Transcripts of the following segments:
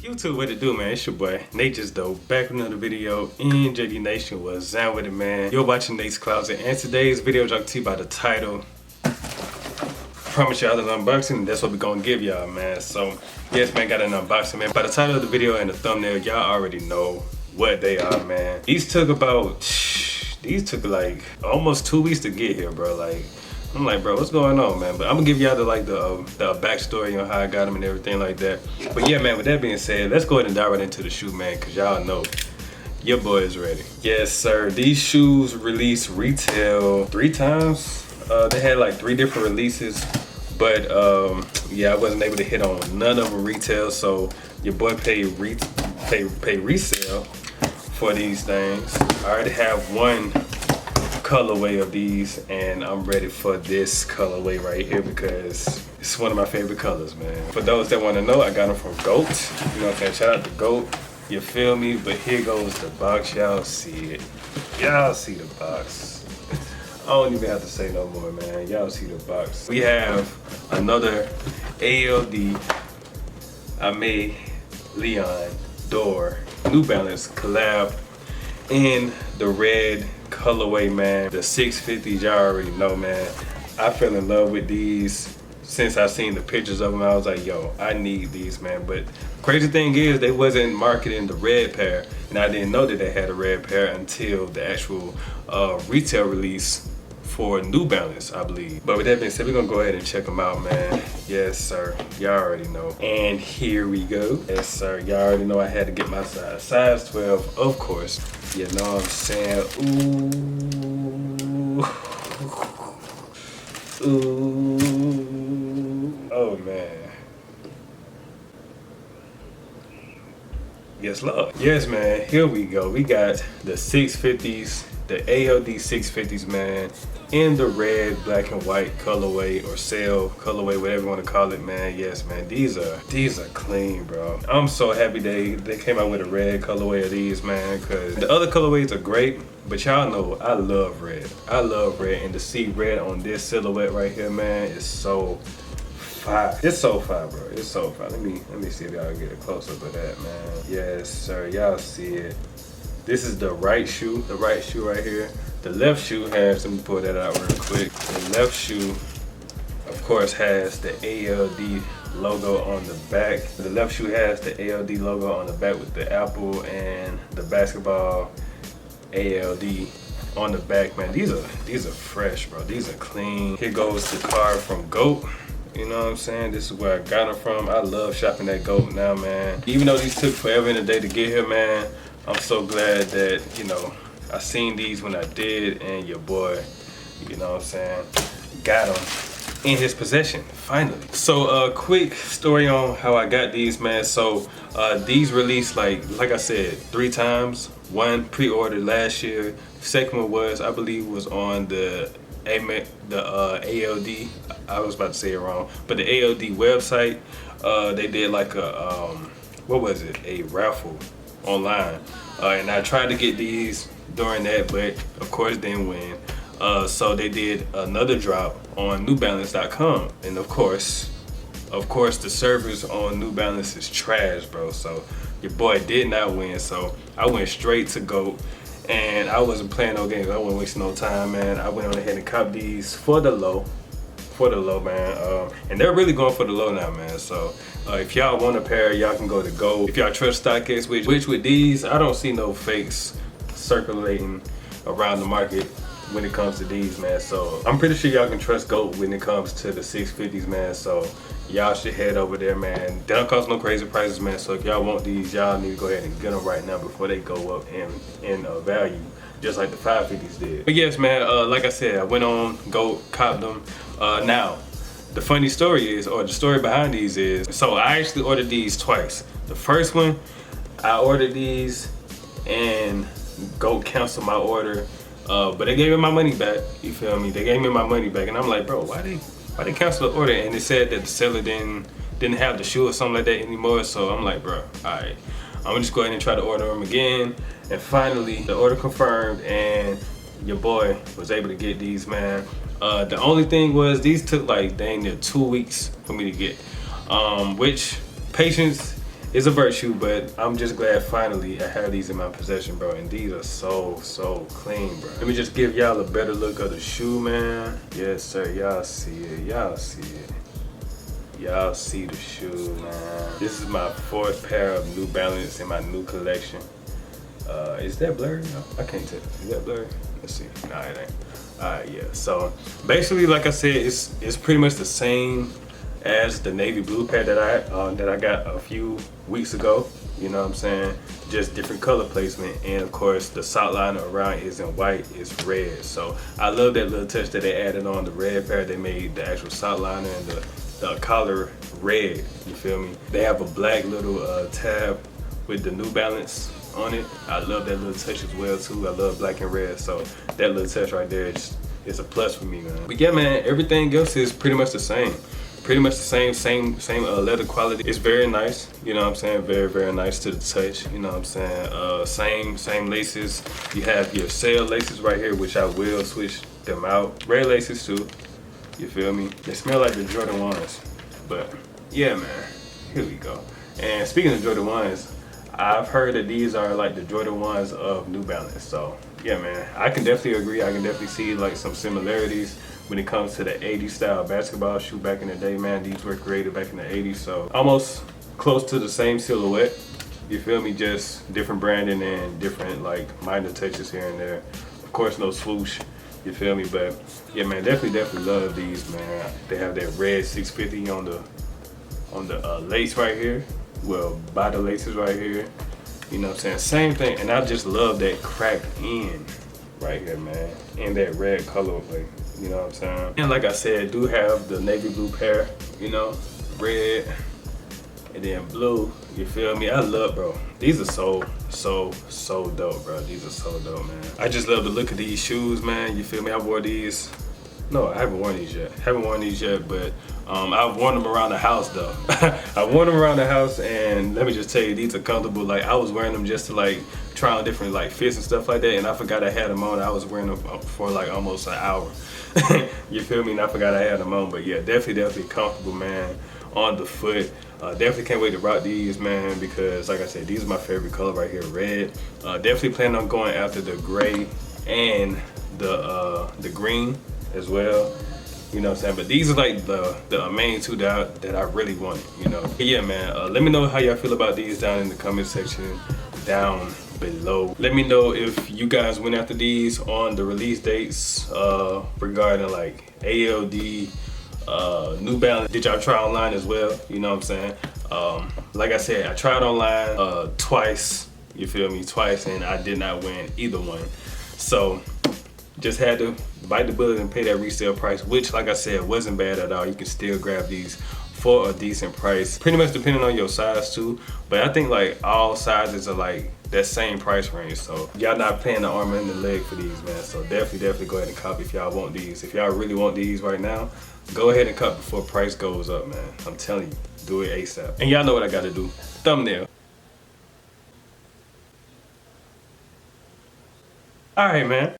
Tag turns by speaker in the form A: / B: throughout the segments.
A: YouTube, what it do, man? It's your boy natejustdope, back with another video in JD Nation. What's down with it, man? You're watching Nate's Closet, and today's video is brought to you by the title. Promise y'all an unboxing, and that's what we're gonna give y'all, man. So yes, man, got an unboxing, man. By the title of the video and the thumbnail, y'all already know what they are, man. These took like almost 2 weeks to get here, bro. Like, I'm like, bro, what's going on, man? But I'm gonna give y'all the backstory on how I got them and everything like that. But yeah, man, with that being said, let's go ahead and dive right into the shoe, man, because y'all know your boy is ready. Yes, sir. These shoes released retail 3 times. They had like 3 different releases, but yeah, I wasn't able to hit on none of them retail. So your boy paid resale for these things. I already have one colorway of these, and I'm ready for this colorway right here because it's one of my favorite colors, man. For those that want to know, I got them from Goat. You know what I'm saying? Shout out to Goat. You feel me? But here goes the box. Y'all see it. Y'all see the box. I don't even have to say no more, man. Y'all see the box. We have another ALD Aime Leon Dore New Balance collab in the red colorway, man. The 650s, y'all already know, man. I fell in love with these since I seen the pictures of them. I was like, yo, I need these, man. But crazy thing is, they wasn't marketing the red pair, and I didn't know that they had a red pair until the actual retail release for New Balance, I believe. But with that being said, we're gonna go ahead and check them out, man. Yes, sir. Y'all already know. And here we go. Yes, sir. Y'all already know I had to get my size. Size 12, of course. You know what I'm saying? Ooh. Ooh. Oh, man. Yes, Lord. Yes, man. Here we go. We got the 650s, the ALD 650s, man, in the red, black, and white colorway, or sail colorway, whatever you want to call it, man. Yes, man. These are clean, bro. I'm so happy they came out with a red colorway of these, man, because the other colorways are great, but y'all know I love red. I love red, and to see red on this silhouette right here, man, is so fire. It's so fire, bro. It's so fire. Let me see if y'all can get a close up of that, man. Yes, sir. Y'all see it. This is the right shoe right here. The left shoe has, let me pull that out real quick. The left shoe, of course, has the ALD logo on the back. The left shoe has the ALD logo on the back with the apple and the basketball ALD on the back, man. These are fresh, bro. These are clean. Here goes the card from Goat. You know what I'm saying? This is where I got them from. I love shopping at Goat now, man. Even though these took forever in a day to get here, man, I'm so glad that, you know, I seen these when I did, and your boy, you know what I'm saying, got them in his possession, finally. So quick story on how I got these, man. So these released, like I said, 3 times. One pre-ordered last year. Second one was, I believe, was on the Aime, the ALD, I was about to say it wrong, but the ALD website. They did like a, what was it, a raffle online, and I tried to get these during that, but of course didn't win. So they did another drop on newbalance.com, and of course the servers on New Balance is trash, bro. So your boy did not win, so I went straight to Goat, and I wasn't playing no games. I wasn't wasting no time, man. I went on ahead and copped these for the low, man. And they're really going for the low now, man. So if y'all want a pair, y'all can go to Goat. If y'all trust StockX, which with these, I don't see no fakes circulating around the market when it comes to these, man. So I'm pretty sure y'all can trust Goat when it comes to the 650s, man. So y'all should head over there, man. They don't cost no crazy prices, man. So if y'all want these, y'all need to go ahead and get them right now before they go up in value, just like the 550s did. But yes, man, like I said, I went on Goat, copped them. Now, the funny story is, or the story behind these is, so I actually ordered these twice. The first one, I ordered these and Goat canceled my order, but they gave me my money back. You feel me? They gave me my money back, and I'm like, bro, why they cancel the order? And they said that the seller didn't have the shoe or something like that anymore. So I'm like, bro, all right, I'm gonna just go ahead and try to order them again. And finally, the order confirmed, and your boy was able to get these, man. The only thing was, these took like dang near 2 weeks for me to get, which patience It's a virtue, but I'm just glad finally I have these in my possession, bro. And these are so clean, bro. Let me just give y'all a better look of the shoe, man. Yes, sir. Y'all see it. Y'all see it. Y'all see the shoe, man. This is my 4th pair of New Balance in my new collection. Is that blurry? No, I can't tell. Is that blurry? Let's see. Nah, it ain't. Alright, yeah. So basically, like I said, it's pretty much the same as the navy blue pair that I got a few weeks ago. You know what I'm saying? Just different color placement, and of course the sock liner around isn't white, it's red. So I love that little touch that they added on the red pair. They made the actual sock liner and the collar red. You feel me? They have a black little tab with the New Balance on it. I love that little touch as well too. I love black and red, so that little touch right there is a plus for me, man. But yeah, man, everything else is pretty much the same. Pretty much the same leather quality. It's very nice, you know what I'm saying? Very nice to the touch, you know what I'm saying? Same laces. You have your sail laces right here, which I will switch them out. Red laces too, you feel me? They smell like the Jordan 1s, but yeah, man, here we go. And speaking of Jordan 1s, I've heard that these are like the Jordan 1s of New Balance. So yeah, man, I can definitely agree. I can definitely see like some similarities when it comes to the 80s style basketball shoe back in the day, man. These were created back in the 80s, so almost close to the same silhouette. You feel me? Just different branding and different like minor touches here and there. Of course, no swoosh. You feel me? But yeah, man, definitely love these, man. They have that red 650 on the lace right here. Well, by the laces right here. You know what I'm saying? Same thing, and I just love that cracked in right here, man, and that red colorway. You know what I'm saying? And like I said, do have the navy blue pair, you know, red and then blue. You feel me? I love, bro. These are so dope, bro. These are so dope, man. I just love the look of these shoes, man. You feel me? I wore these. No, I haven't worn these yet. But I've worn them around the house though. I wore them around the house, and let me just tell you, these are comfortable. Like I was wearing them just to like try on different like fits and stuff like that, and I forgot I had them on. I was wearing them for like almost an hour. You feel me? And I forgot I had them on. But yeah, definitely comfortable, man, on the foot. Definitely can't wait to rock these, man, because like I said, these are my favorite color right here, red. Definitely plan on going after the gray and the green as well. You know what I'm saying? But these are like the main two that I really wanted, you know. But yeah, man, let me know how y'all feel about these down in the comment section down below. Let me know if you guys went after these on the release dates regarding like ALD, New Balance. Did y'all try online as well? You know what I'm saying? Like I said, I tried online twice, you feel me? Twice, and I did not win either one. So just had to bite the bullet and pay that resale price, which like I said wasn't bad at all. You can still grab these for a decent price, pretty much depending on your size too, but I think like all sizes are like that same price range, so y'all not paying the arm and the leg for these, man. So definitely go ahead and cop if y'all want these. If y'all really want these right now, go ahead and cop before price goes up, man. I'm telling you, do it ASAP. And y'all know what I gotta do. Thumbnail. All right, man.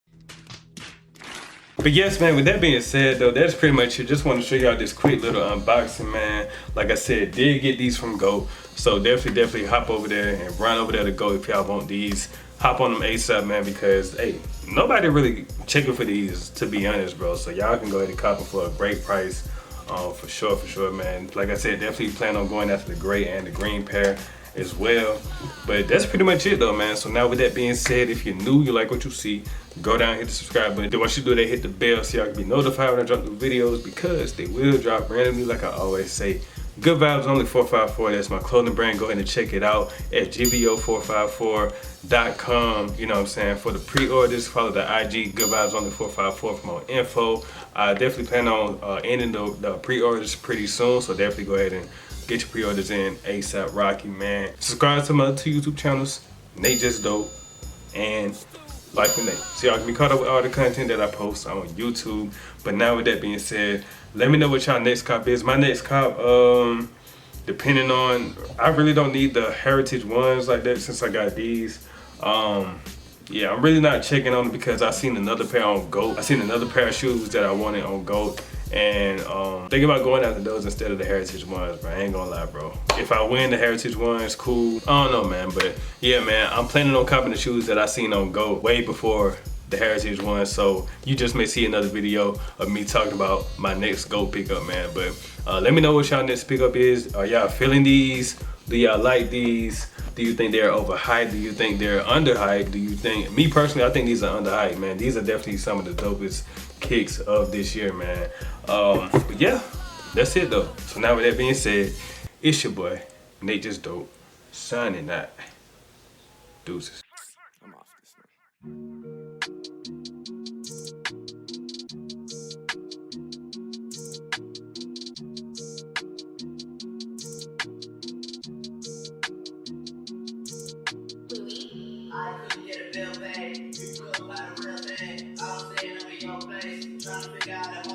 A: But yes, man, with that being said though, that's pretty much it. Just want to show y'all this quick little unboxing, man. Like I said, did get these from Go, so definitely hop over there and run over there to Go if y'all want these. Hop on them ASAP, man, because hey, nobody really checking for these, to be honest, bro. So y'all can go ahead and cop them for a great price, for sure, man. Like I said, definitely plan on going after the gray and the green pair as well. But that's pretty much it though, man. So now with that being said, if you're new, you like what you see, go down, hit the subscribe button. Then once you do that, hit the bell so y'all can be notified when I drop new videos, because they will drop randomly, like I always say. Good Vibes Only 454, that's my clothing brand. Go ahead and check it out at gvo454.com. You know what I'm saying? For the pre-orders, follow the IG Good Vibes Only 454 for more info. I definitely plan on ending the pre-orders pretty soon, so definitely go ahead and get your pre-orders in ASAP Rocky, man. Subscribe to my other two YouTube channels, natejustdope and Life with Nate, so y'all can be caught up with all the content that I post on YouTube. But now with that being said, let me know what y'all next cop is. My next cop, depending on, I really don't need the heritage ones like that since I got these. Yeah, I'm really not checking on it because I seen another pair on GOAT. I seen another pair of shoes that I wanted on GOAT, And think about going after those instead of the heritage ones, bro. I ain't gonna lie, bro. If I win the heritage ones, cool. I don't know, man, but yeah, man, I'm planning on copping the shoes that I seen on Go way before the heritage one, so you just may see another video of me talking about my next Go pickup, man. But let me know what y'all next pickup is. Are y'all feeling these? Do y'all like these? Do you think they're overhyped? Do you think they're underhyped? Do you think, me personally, I think these are underhyped, man. These are definitely some of the dopest kicks of this year, man. But yeah, that's it though. So now with that being said, it's your boy, Nate Just Dope, signing out. Deuces.
B: I'm off this thing.
C: I couldn't get a bill paid. You couldn't buy the real thing. I was staying over your place, trying to figure out